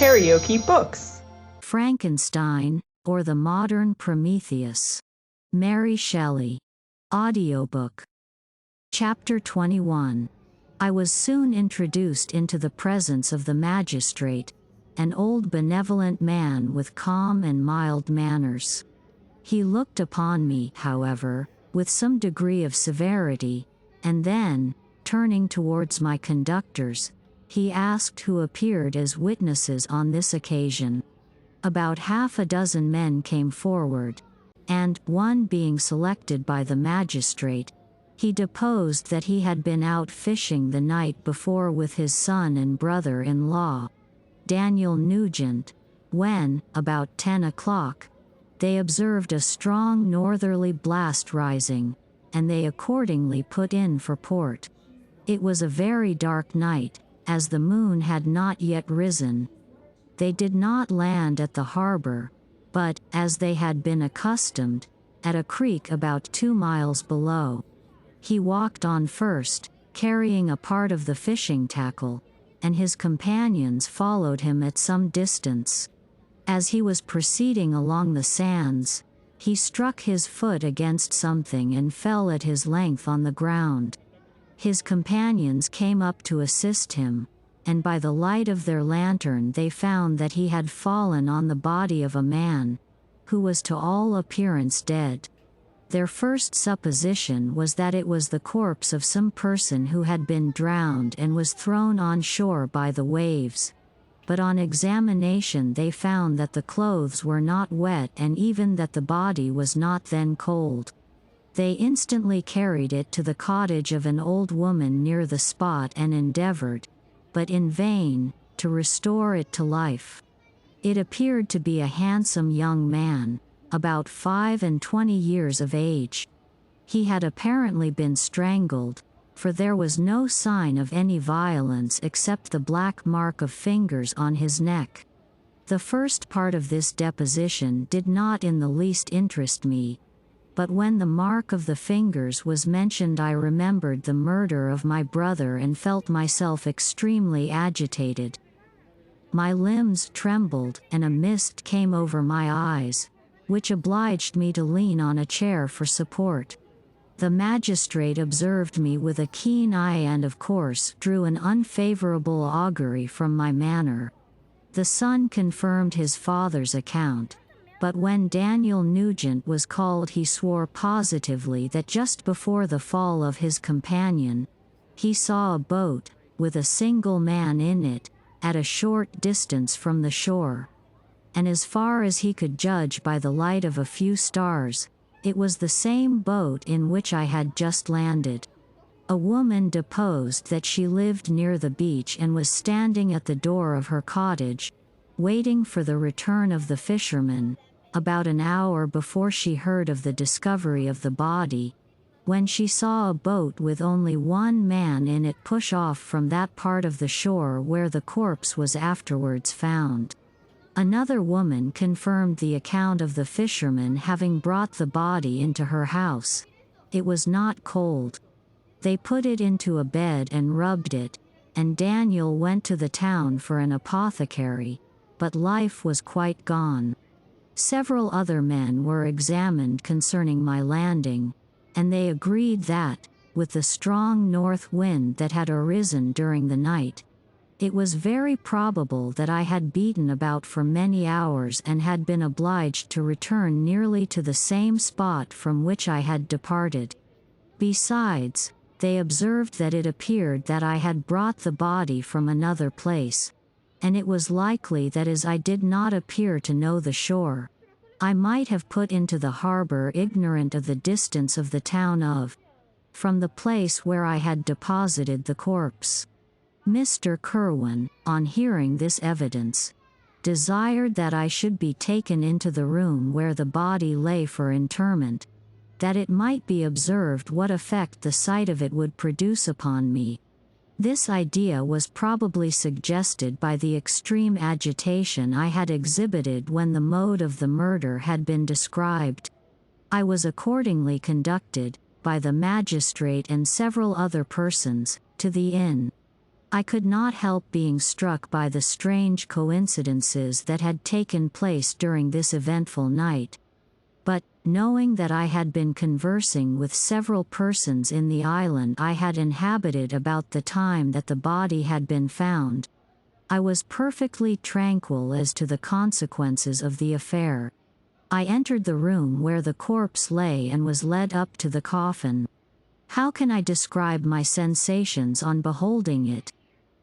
KaraokeBooks. Frankenstein, or the Modern Prometheus. Mary Shelley. Audiobook. Chapter 21. I was soon introduced into the presence of the magistrate, an old benevolent man with calm and mild manners. He looked upon me, however, with some degree of severity, and then, turning towards my conductors, he asked who appeared as witnesses on this occasion. About half a dozen men came forward, and, one being selected by the magistrate, he deposed that he had been out fishing the night before with his son and brother-in-law, Daniel Nugent, when, about 10 o'clock, they observed a strong northerly blast rising, and they accordingly put in for port. It was a very dark night, as the moon had not yet risen. They did not land at the harbor, but, as they had been accustomed, at a creek about 2 miles below. He walked on first, carrying a part of the fishing tackle, and his companions followed him at some distance. As he was proceeding along the sands, he struck his foot against something and fell at his length on the ground. His companions came up to assist him, and by the light of their lantern they found that he had fallen on the body of a man, who was to all appearance dead. Their first supposition was that it was the corpse of some person who had been drowned and was thrown on shore by the waves, but on examination they found that the clothes were not wet and even that the body was not then cold. They instantly carried it to the cottage of an old woman near the spot and endeavored, but in vain, to restore it to life. It appeared to be a handsome young man, about 25 years of age. He had apparently been strangled, for there was no sign of any violence except the black mark of fingers on his neck. The first part of this deposition did not in the least interest me, but when the mark of the fingers was mentioned I remembered the murder of my brother and felt myself extremely agitated. My limbs trembled and a mist came over my eyes, which obliged me to lean on a chair for support. The magistrate observed me with a keen eye and of course drew an unfavorable augury from my manner. The son confirmed his father's account, but when Daniel Nugent was called he swore positively that just before the fall of his companion, he saw a boat, with a single man in it, at a short distance from the shore. And as far as he could judge by the light of a few stars, it was the same boat in which I had just landed. A woman deposed that she lived near the beach and was standing at the door of her cottage, waiting for the return of the fisherman, about an hour before she heard of the discovery of the body, when she saw a boat with only one man in it push off from that part of the shore where the corpse was afterwards found. Another woman confirmed the account of the fisherman having brought the body into her house. It was not cold. They put it into a bed and rubbed it, and Daniel went to the town for an apothecary, but life was quite gone. Several other men were examined concerning my landing, and they agreed that, with the strong north wind that had arisen during the night, it was very probable that I had beaten about for many hours and had been obliged to return nearly to the same spot from which I had departed. Besides, they observed that it appeared that I had brought the body from another place, and it was likely that as I did not appear to know the shore, I might have put into the harbor ignorant of the distance of the town from the place where I had deposited the corpse. Mr. Kerwin, on hearing this evidence, desired that I should be taken into the room where the body lay for interment, that it might be observed what effect the sight of it would produce upon me. This idea was probably suggested by the extreme agitation I had exhibited when the mode of the murder had been described. I was accordingly conducted, by the magistrate and several other persons, to the inn. I could not help being struck by the strange coincidences that had taken place during this eventful night. But, knowing that I had been conversing with several persons in the island I had inhabited about the time that the body had been found, I was perfectly tranquil as to the consequences of the affair. I entered the room where the corpse lay and was led up to the coffin. How can I describe my sensations on beholding it?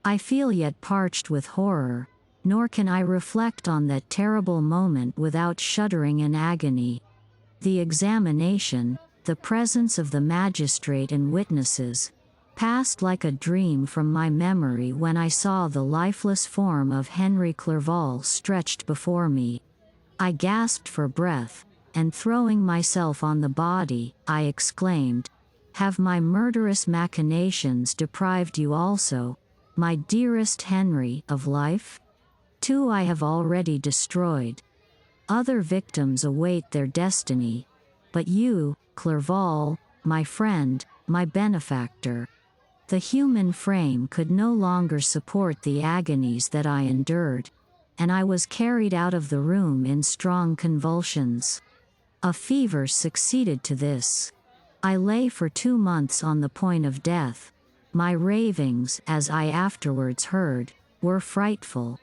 I feel yet parched with horror, nor can I reflect on that terrible moment without shuddering in agony. The examination, the presence of the magistrate and witnesses, passed like a dream from my memory when I saw the lifeless form of Henry Clerval stretched before me. I gasped for breath, and throwing myself on the body, I exclaimed, "Have my murderous machinations deprived you also, my dearest Henry, of life? 2 I have already destroyed. Other victims await their destiny. But you, Clerval, my friend, my benefactor." The human frame could no longer support the agonies that I endured, and I was carried out of the room in strong convulsions. A fever succeeded to this. I lay for 2 months on the point of death. My ravings, as I afterwards heard, were frightful.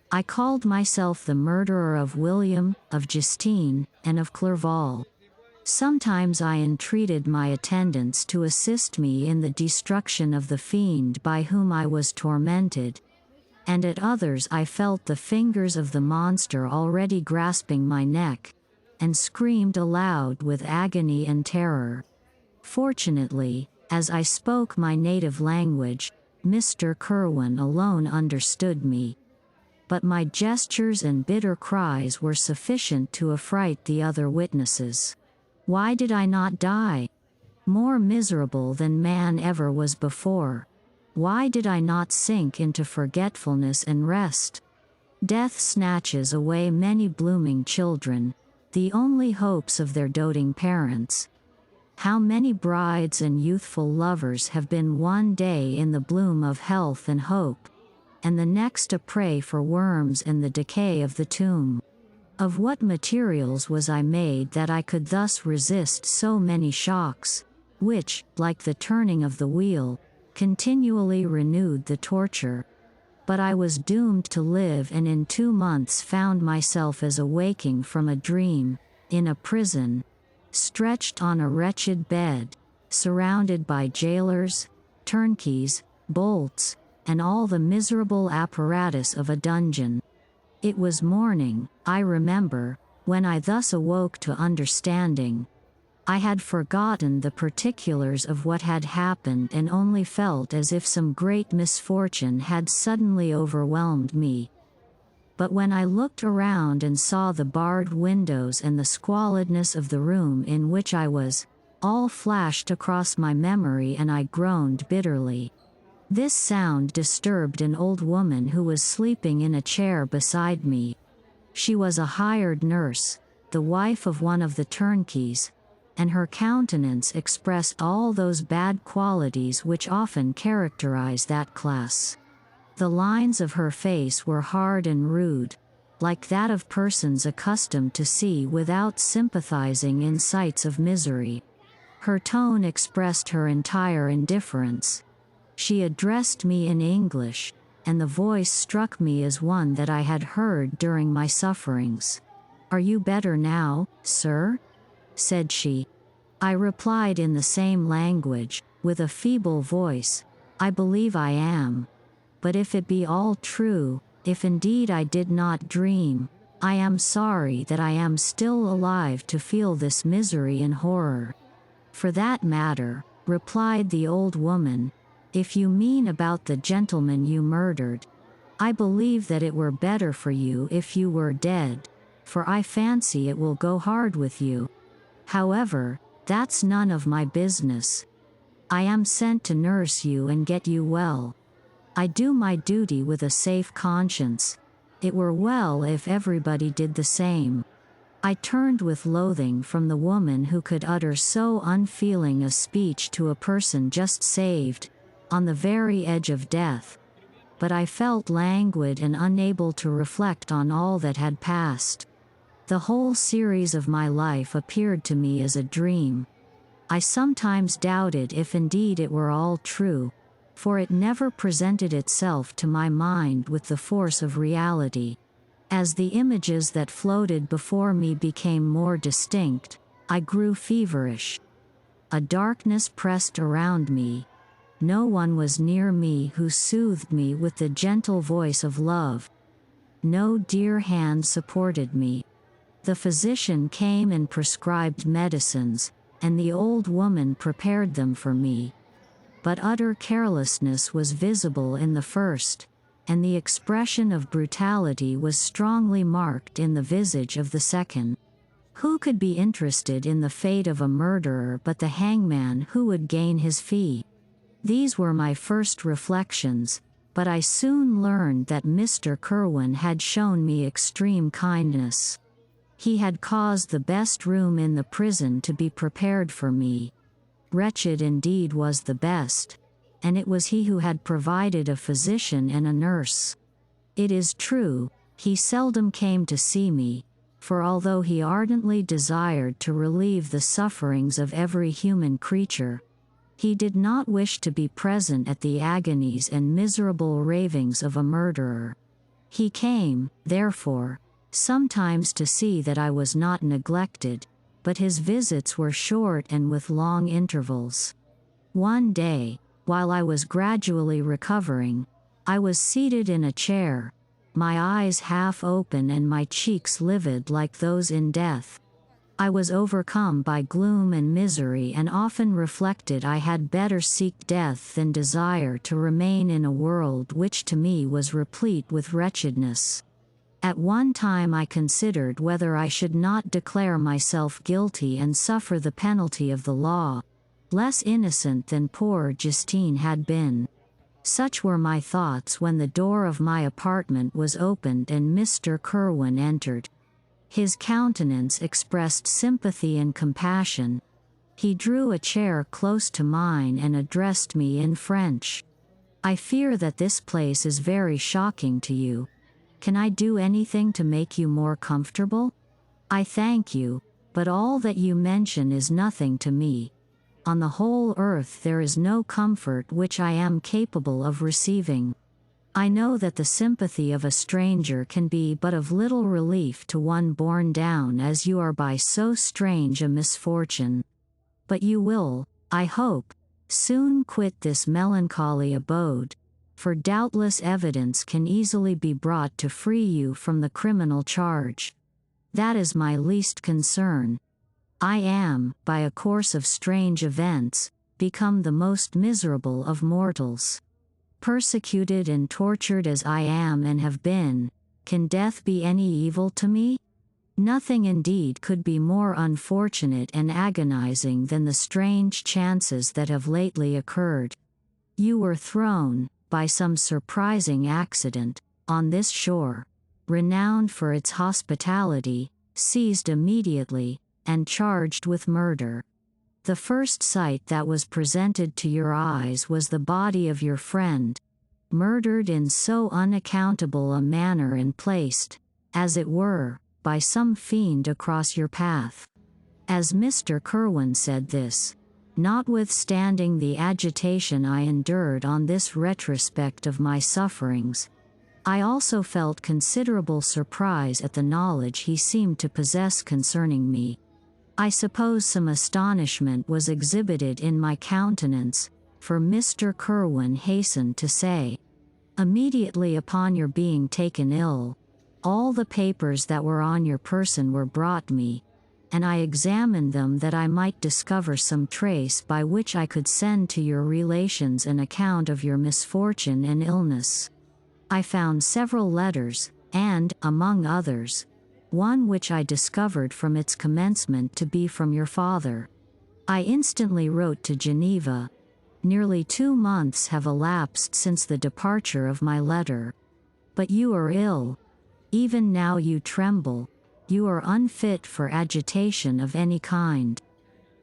I called myself the murderer of William, of Justine, and of Clerval. Sometimes I entreated my attendants to assist me in the destruction of the fiend by whom I was tormented, and at others I felt the fingers of the monster already grasping my neck, and screamed aloud with agony and terror. Fortunately, as I spoke my native language, Mr. Kerwin alone understood me. But my gestures and bitter cries were sufficient to affright the other witnesses. Why did I not die? More miserable than man ever was before. Why did I not sink into forgetfulness and rest? Death snatches away many blooming children, the only hopes of their doting parents. How many brides and youthful lovers have been one day in the bloom of health and hope, and the next a prey for worms and the decay of the tomb? Of what materials was I made that I could thus resist so many shocks, which, like the turning of the wheel, continually renewed the torture? But I was doomed to live, and in 2 months found myself as awaking from a dream, in a prison, stretched on a wretched bed, surrounded by jailers, turnkeys, bolts, and all the miserable apparatus of a dungeon. It was morning, I remember, when I thus awoke to understanding. I had forgotten the particulars of what had happened and only felt as if some great misfortune had suddenly overwhelmed me. But when I looked around and saw the barred windows and the squalidness of the room in which I was, all flashed across my memory and I groaned bitterly. This sound disturbed an old woman who was sleeping in a chair beside me. She was a hired nurse, the wife of one of the turnkeys, and her countenance expressed all those bad qualities which often characterize that class. The lines of her face were hard and rude, like that of persons accustomed to see without sympathizing in sights of misery. Her tone expressed her entire indifference. She addressed me in English, and the voice struck me as one that I had heard during my sufferings. "Are you better now, sir?" said she. I replied in the same language, with a feeble voice, "I believe I am. But if it be all true, if indeed I did not dream, I am sorry that I am still alive to feel this misery and horror." "For that matter," replied the old woman, "if you mean about the gentleman you murdered, I believe that it were better for you if you were dead, for I fancy it will go hard with you. However, that's none of my business. I am sent to nurse you and get you well. I do my duty with a safe conscience. It were well if everybody did the same." I turned with loathing from the woman who could utter so unfeeling a speech to a person just saved, on the very edge of death, but I felt languid and unable to reflect on all that had passed. The whole series of my life appeared to me as a dream. I sometimes doubted if indeed it were all true, for it never presented itself to my mind with the force of reality. As the images that floated before me became more distinct, I grew feverish. A darkness pressed around me. No one was near me who soothed me with the gentle voice of love. No dear hand supported me. The physician came and prescribed medicines, and the old woman prepared them for me. But utter carelessness was visible in the first, and the expression of brutality was strongly marked in the visage of the second. Who could be interested in the fate of a murderer but the hangman who would gain his fee? These were my first reflections, but I soon learned that Mr. Kerwin had shown me extreme kindness. He had caused the best room in the prison to be prepared for me. Wretched indeed was the best, and it was he who had provided a physician and a nurse. It is true, he seldom came to see me, for although he ardently desired to relieve the sufferings of every human creature, he did not wish to be present at the agonies and miserable ravings of a murderer. He came, therefore, sometimes to see that I was not neglected, but his visits were short and with long intervals. One day, while I was gradually recovering, I was seated in a chair, my eyes half open and my cheeks livid like those in death. I was overcome by gloom and misery and often reflected I had better seek death than desire to remain in a world which to me was replete with wretchedness. At one time I considered whether I should not declare myself guilty and suffer the penalty of the law, less innocent than poor Justine had been. Such were my thoughts when the door of my apartment was opened and Mr. Kerwin entered. His countenance expressed sympathy and compassion. He drew a chair close to mine and addressed me in French. "I fear that this place is very shocking to you. Can I do anything to make you more comfortable? I thank you, but all that you mention is nothing to me. On the whole earth there is no comfort which I am capable of receiving. I know that the sympathy of a stranger can be but of little relief to one borne down as you are by so strange a misfortune. But you will, I hope, soon quit this melancholy abode, for doubtless evidence can easily be brought to free you from the criminal charge. That is my least concern. I am, by a course of strange events, become the most miserable of mortals. Persecuted and tortured as I am and have been, can death be any evil to me? Nothing indeed could be more unfortunate and agonizing than the strange chances that have lately occurred. You were thrown, by some surprising accident, on this shore, renowned for its hospitality, seized immediately, and charged with murder. The first sight that was presented to your eyes was the body of your friend, murdered in so unaccountable a manner and placed, as it were, by some fiend across your path. As Mr. Kerwin said this, notwithstanding the agitation I endured on this retrospect of my sufferings, I also felt considerable surprise at the knowledge he seemed to possess concerning me. I suppose some astonishment was exhibited in my countenance, for Mr. Kerwin hastened to say, "Immediately upon your being taken ill, all the papers that were on your person were brought me, and I examined them that I might discover some trace by which I could send to your relations an account of your misfortune and illness. I found several letters, and, among others, one which I discovered from its commencement to be from your father. I instantly wrote to Geneva. Nearly 2 months have elapsed since the departure of my letter. But you are ill. Even now you tremble. You are unfit for agitation of any kind.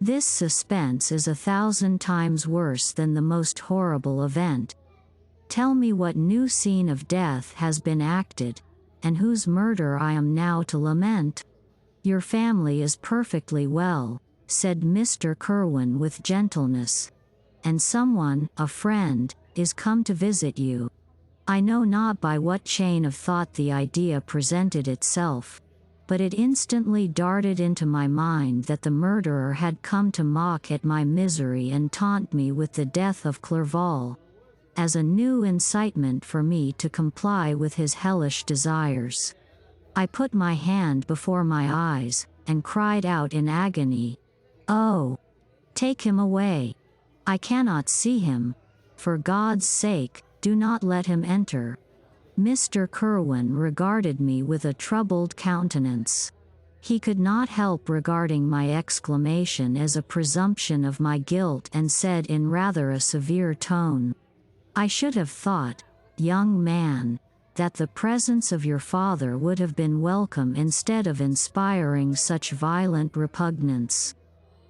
This suspense is 1,000 times worse than the most horrible event. Tell me what new scene of death has been acted, and whose murder I am now to lament. Your family is perfectly well, said Mr. Kerwin with gentleness. And someone, a friend, is come to visit you. I know not by what chain of thought the idea presented itself, but it instantly darted into my mind that the murderer had come to mock at my misery and taunt me with the death of Clerval, as a new incitement for me to comply with his hellish desires. I put my hand before my eyes, and cried out in agony, "Oh! Take him away! I cannot see him. For God's sake, do not let him enter." Mr. Kerwin regarded me with a troubled countenance. He could not help regarding my exclamation as a presumption of my guilt and said in rather a severe tone, "I should have thought, young man, that the presence of your father would have been welcome instead of inspiring such violent repugnance."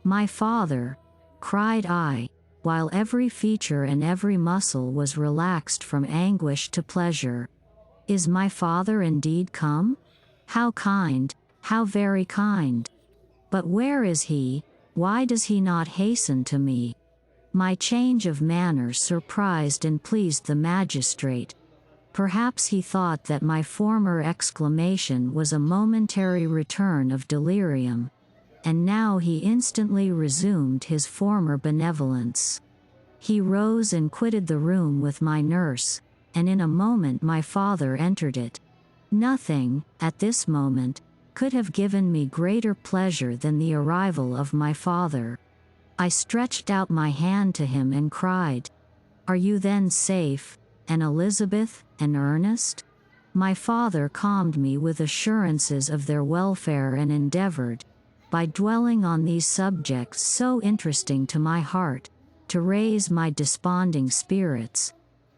"My father!" cried I, while every feature and every muscle was relaxed from anguish to pleasure. "Is my father indeed come? How kind, how very kind! But where is he? Why does he not hasten to me?" My change of manner surprised and pleased the magistrate. Perhaps he thought that my former exclamation was a momentary return of delirium, and now he instantly resumed his former benevolence. He rose and quitted the room with my nurse, and in a moment my father entered it. Nothing, at this moment, could have given me greater pleasure than the arrival of my father. I stretched out my hand to him and cried, "Are you then safe, and Elizabeth, and Ernest?" My father calmed me with assurances of their welfare and endeavored, by dwelling on these subjects so interesting to my heart, to raise my desponding spirits.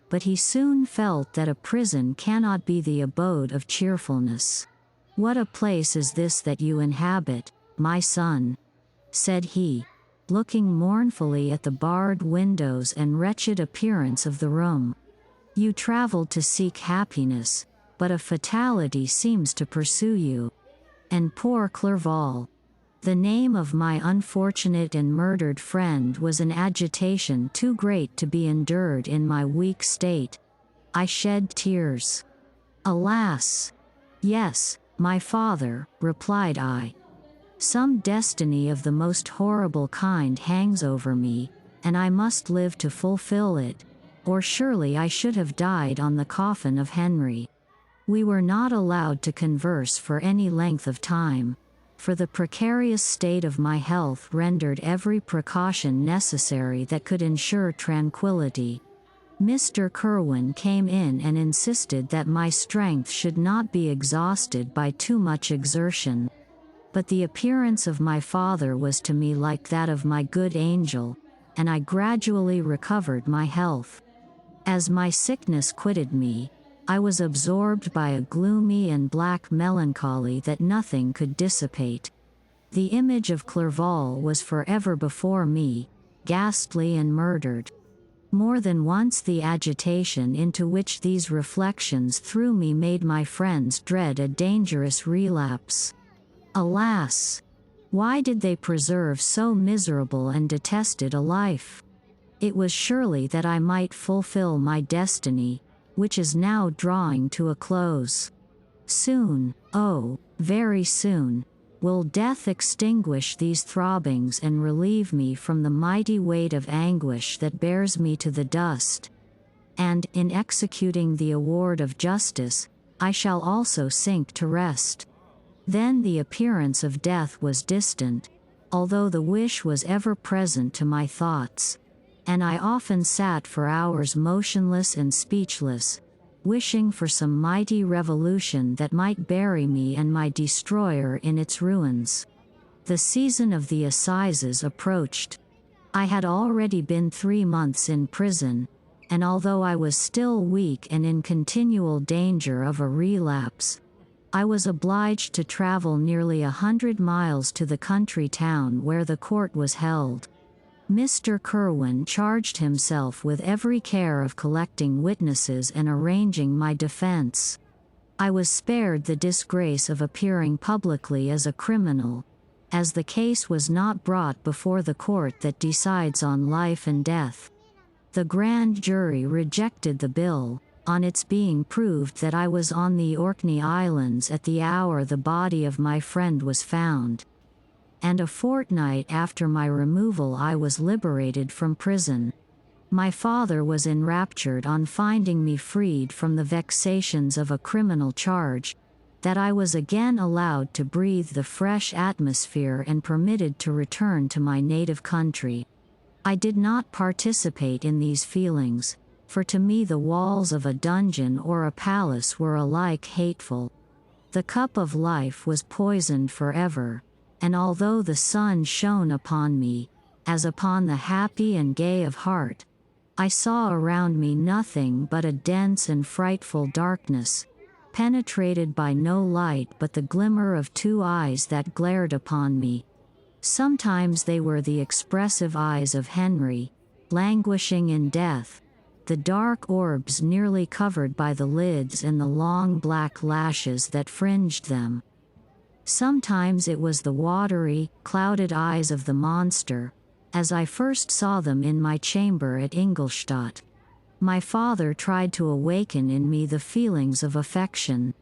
But he soon felt that a prison cannot be the abode of cheerfulness. "What a place is this that you inhabit, my son?" said he, looking mournfully at the barred windows and wretched appearance of the room. "You traveled to seek happiness, but a fatality seems to pursue you. And poor Clerval." The name of my unfortunate and murdered friend was an agitation too great to be endured in my weak state. I shed tears. "Alas! Yes, my father," replied I. "Some destiny of the most horrible kind hangs over me, and I must live to fulfill it, or surely I should have died on the coffin of Henry." We were not allowed to converse for any length of time, for the precarious state of my health rendered every precaution necessary that could ensure tranquility. Mr. Kerwin came in and insisted that my strength should not be exhausted by too much exertion. But the appearance of my father was to me like that of my good angel, and I gradually recovered my health. As my sickness quitted me, I was absorbed by a gloomy and black melancholy that nothing could dissipate. The image of Clerval was forever before me, ghastly and murdered. More than once the agitation into which these reflections threw me made my friends dread a dangerous relapse. Alas! Why did they preserve so miserable and detested a life? It was surely that I might fulfill my destiny, which is now drawing to a close. Soon, oh, very soon, will death extinguish these throbbings and relieve me from the mighty weight of anguish that bears me to the dust. And, in executing the award of justice, I shall also sink to rest. Then the appearance of death was distant, although the wish was ever present to my thoughts, and I often sat for hours motionless and speechless, wishing for some mighty revolution that might bury me and my destroyer in its ruins. The season of the assizes approached. I had already been 3 months in prison, and although I was still weak and in continual danger of a relapse, I was obliged to travel nearly 100 miles to the country town where the court was held. Mr. Kerwin charged himself with every care of collecting witnesses and arranging my defense. I was spared the disgrace of appearing publicly as a criminal, as the case was not brought before the court that decides on life and death. The grand jury rejected the bill, on its being proved that I was on the Orkney Islands at the hour the body of my friend was found. And a fortnight after my removal I was liberated from prison. My father was enraptured on finding me freed from the vexations of a criminal charge, that I was again allowed to breathe the fresh atmosphere and permitted to return to my native country. I did not participate in these feelings, for to me the walls of a dungeon or a palace were alike hateful. The cup of life was poisoned forever, and although the sun shone upon me, as upon the happy and gay of heart, I saw around me nothing but a dense and frightful darkness, penetrated by no light but the glimmer of two eyes that glared upon me. Sometimes they were the expressive eyes of Henry, languishing in death, the dark orbs nearly covered by the lids and the long black lashes that fringed them. Sometimes it was the watery, clouded eyes of the monster, as I first saw them in my chamber at Ingolstadt. My father tried to awaken in me the feelings of affection.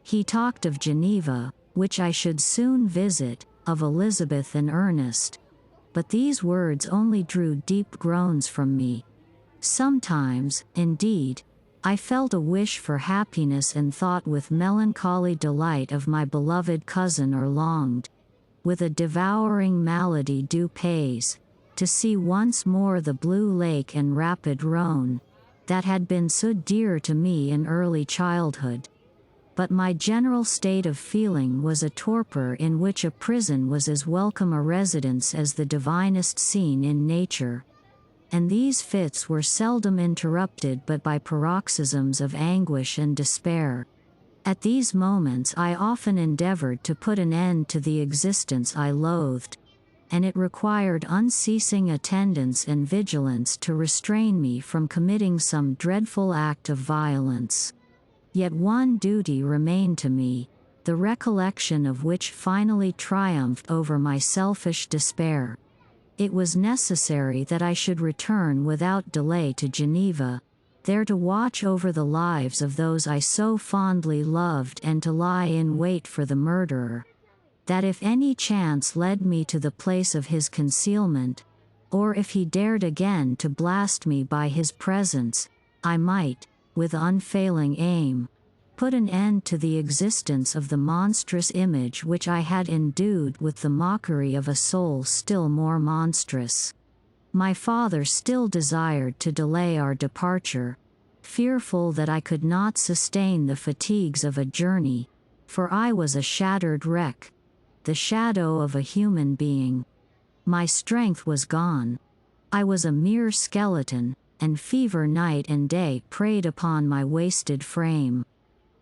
He talked of Geneva, which I should soon visit, of Elizabeth and Ernest. But these words only drew deep groans from me. Sometimes, indeed, I felt a wish for happiness and thought with melancholy delight of my beloved cousin, or longed, with a devouring malady du pays, to see once more the blue lake and rapid Rhone, that had been so dear to me in early childhood. But my general state of feeling was a torpor in which a prison was as welcome a residence as the divinest scene in nature. And these fits were seldom interrupted but by paroxysms of anguish and despair. At these moments I often endeavored to put an end to the existence I loathed, and it required unceasing attendance and vigilance to restrain me from committing some dreadful act of violence. Yet one duty remained to me, the recollection of which finally triumphed over my selfish despair. It was necessary that I should return without delay to Geneva, there to watch over the lives of those I so fondly loved and to lie in wait for the murderer. That if any chance led me to the place of his concealment, or if he dared again to blast me by his presence, I might, with unfailing aim, put an end to the existence of the monstrous image which I had endued with the mockery of a soul still more monstrous. My father still desired to delay our departure, fearful that I could not sustain the fatigues of a journey, for I was a shattered wreck, the shadow of a human being. My strength was gone. I was a mere skeleton, and fever night and day preyed upon my wasted frame.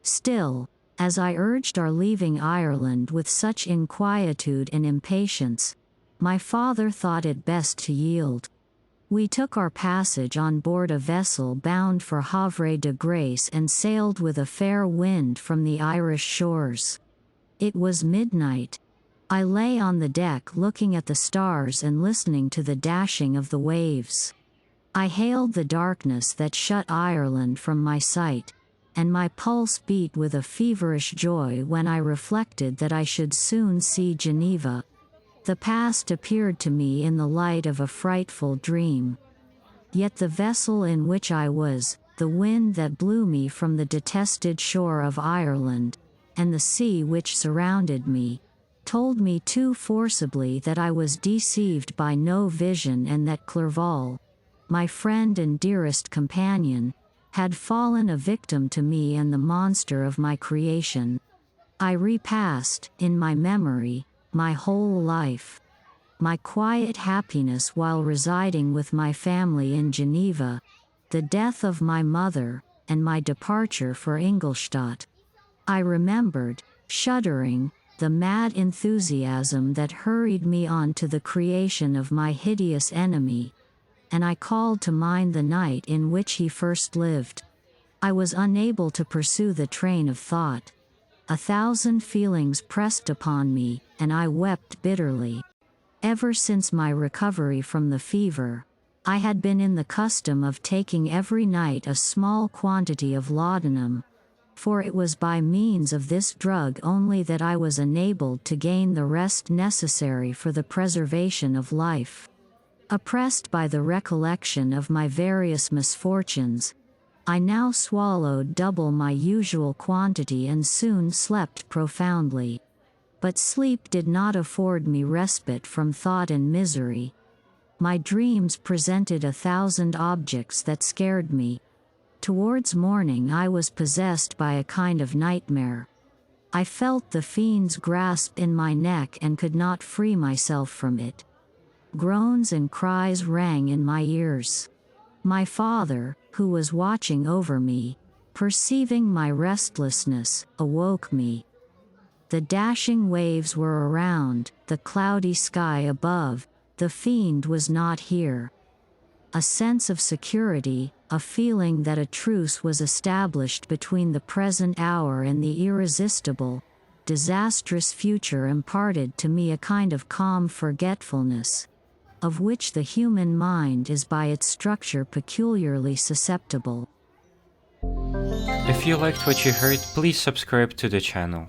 Still, as I urged our leaving Ireland with such inquietude and impatience, my father thought it best to yield. We took our passage on board a vessel bound for Havre de Grace and sailed with a fair wind from the Irish shores. It was midnight. I lay on the deck looking at the stars and listening to the dashing of the waves. I hailed the darkness that shut Ireland from my sight, and my pulse beat with a feverish joy when I reflected that I should soon see Geneva. The past appeared to me in the light of a frightful dream. Yet the vessel in which I was, the wind that blew me from the detested shore of Ireland, and the sea which surrounded me, told me too forcibly that I was deceived by no vision and that Clerval, my friend and dearest companion, had fallen a victim to me and the monster of my creation. I repassed, in my memory, my whole life. My quiet happiness while residing with my family in Geneva, the death of my mother, and my departure for Ingolstadt. I remembered, Shuddering, the mad enthusiasm that hurried me on to the creation of my hideous enemy, and I called to mind the night in which he first lived. I was unable to pursue the train of thought. 1,000 feelings pressed upon me, and I wept bitterly. Ever since my recovery from the fever, I had been in the custom of taking every night a small quantity of laudanum, for it was by means of this drug only that I was enabled to gain the rest necessary for the preservation of life. Oppressed by the recollection of my various misfortunes, I now swallowed double my usual quantity and soon slept profoundly. But sleep did not afford me respite from thought and misery. My dreams presented 1,000 objects that scared me. Towards morning I was possessed by a kind of nightmare. I felt the fiend's grasp in my neck and could not free myself from it. Groans and cries rang in my ears. My father, who was watching over me, perceiving my restlessness, awoke me. The dashing waves were around, the cloudy sky above, the fiend was not here. A sense of security, a feeling that a truce was established between the present hour and the irresistible, disastrous future imparted to me a kind of calm forgetfulness, of which the human mind is by its structure peculiarly susceptible. If you liked what you heard, please subscribe to the channel.